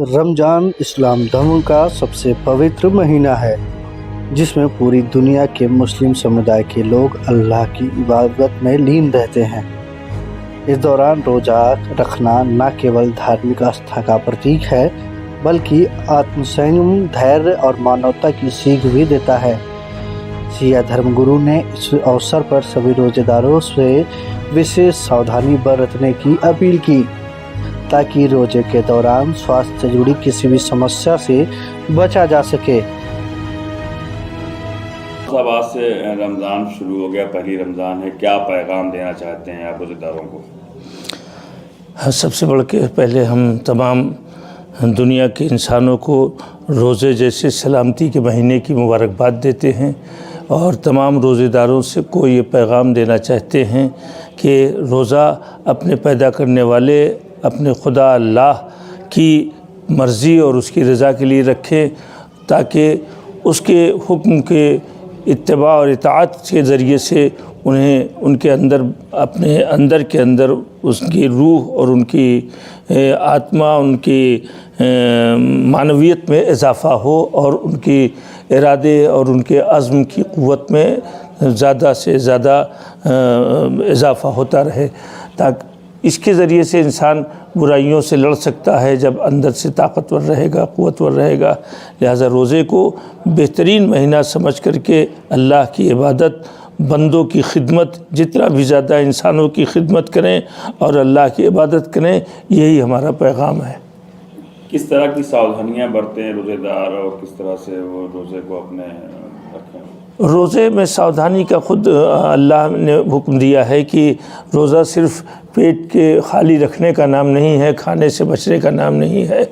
रमज़ान इस्लाम धर्म का सबसे पवित्र महीना है, जिसमें पूरी दुनिया के मुस्लिम समुदाय के लोग अल्लाह की इबादत में लीन रहते हैं। इस दौरान रोज़ा रखना न केवल धार्मिक आस्था का प्रतीक है, बल्कि आत्मसंयम, धैर्य और मानवता की सीख भी देता है। शिया धर्मगुरु ने इस अवसर पर सभी रोज़ेदारों से विशेष सावधानी बरतने की अपील की, ताकि रोजे के दौरान स्वास्थ्य से जुड़ी किसी भी समस्या से बचा जा सके। साहब, आज से रमज़ान शुरू हो गया, पहली रमज़ान है, क्या पैगाम देना चाहते हैं आप रोज़ेदारों को? सबसे बढ़ के पहले हम तमाम दुनिया के इंसानों को रोज़े जैसे सलामती के महीने की मुबारकबाद देते हैं और तमाम रोज़ेदारों से को ये पैगाम देना चाहते हैं कि रोज़ा अपने पैदा करने वाले अपने खुदा अल्लाह की मर्ज़ी और उसकी रज़ा के लिए रखें, ताकि उसके हुक्म के इत्तिबा और इताअत के ज़रिए से उन्हें उनके अंदर अपने अंदर के अंदर उसकी रूह और उनकी आत्मा, उनकी मानवियत में इजाफ़ा हो और उनकी इरादे और उनके अज़्म की क़ुव्वत में ज़्यादा से ज़्यादा इजाफ़ा होता रहे, ताकि इसके ज़रिए से इंसान बुराइयों से लड़ सकता है जब अंदर से ताकतवर रहेगा, क़ुव्वतवर रहेगा। लिहाजा रोज़े को बेहतरीन महीना समझ करके अल्लाह की इबादत, बंदों की खिदमत, जितना भी ज़्यादा इंसानों की खिदमत करें और अल्लाह की इबादत करें, यही हमारा पैगाम है। किस तरह की सावधानियां बरतें हैं रोज़ेदार और किस तरह से वो रोज़े को अपने रखें? रोज़े में सावधानी का ख़ुद अल्लाह ने हुक्म दिया है कि रोज़ा सिर्फ़ पेट के खाली रखने का नाम नहीं है, खाने से बचने का नाम नहीं है।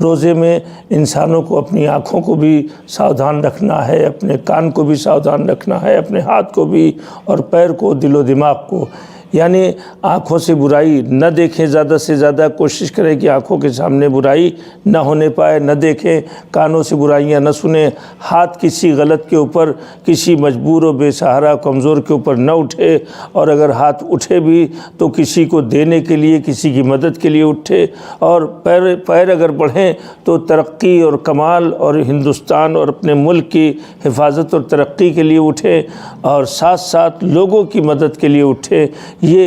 रोज़े में इंसानों को अपनी आँखों को भी सावधान रखना है, अपने कान को भी सावधान रखना है, अपने हाथ को भी और पैर को, दिलो दिमाग को। यानी आँखों से बुराई न देखें, ज़्यादा से ज़्यादा कोशिश करें कि आँखों के सामने बुराई न होने पाए, न देखें, कानों से बुराइयां न सुने, हाथ किसी गलत के ऊपर, किसी मजबूर और बेसहारा कमज़ोर के ऊपर न उठे, और अगर हाथ उठे भी तो किसी को देने के लिए, किसी की मदद के लिए उठे, और पैर अगर बढ़ें तो तरक्की और कमाल और हिंदुस्तान और अपने मुल्क की हिफाजत और तरक्की के लिए उठे, और साथ साथ लोगों की मदद के लिए उठे। ये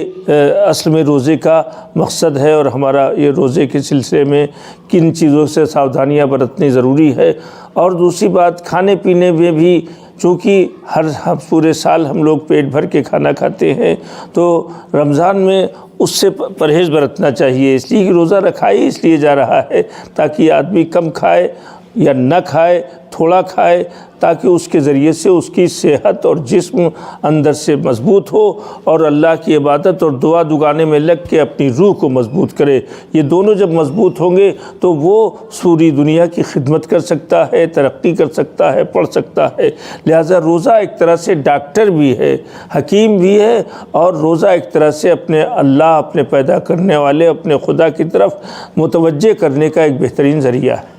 असल में रोज़े का मकसद है, और हमारा ये रोज़े के सिलसिले में किन चीज़ों से सावधानियां बरतनी ज़रूरी है। और दूसरी बात, खाने पीने में भी, चूँकि हर पूरे साल हम लोग पेट भर के खाना खाते हैं, तो रमज़ान में उससे परहेज़ बरतना चाहिए। इसलिए कि रोज़ा रखा ही इसलिए जा रहा है ताकि आदमी कम खाए या न खाए, थोड़ा खाए, ताकि उसके ज़रिए से उसकी सेहत और जिस्म अंदर से मज़बूत हो और अल्लाह की इबादत और दुआ दुगाने में लग के अपनी रूह को मज़बूत करे। ये दोनों जब मज़बूत होंगे तो वो पूरी दुनिया की खिदमत कर सकता है, तरक्की कर सकता है, पढ़ सकता है। लिहाजा रोज़ा एक तरह से डॉक्टर भी है, हकीम भी है, और रोज़ा एक तरह से अपने अल्लाह, अपने पैदा करने वाले, अपने खुदा की तरफ मुतवज्जे करने का एक बेहतरीन ज़रिया है।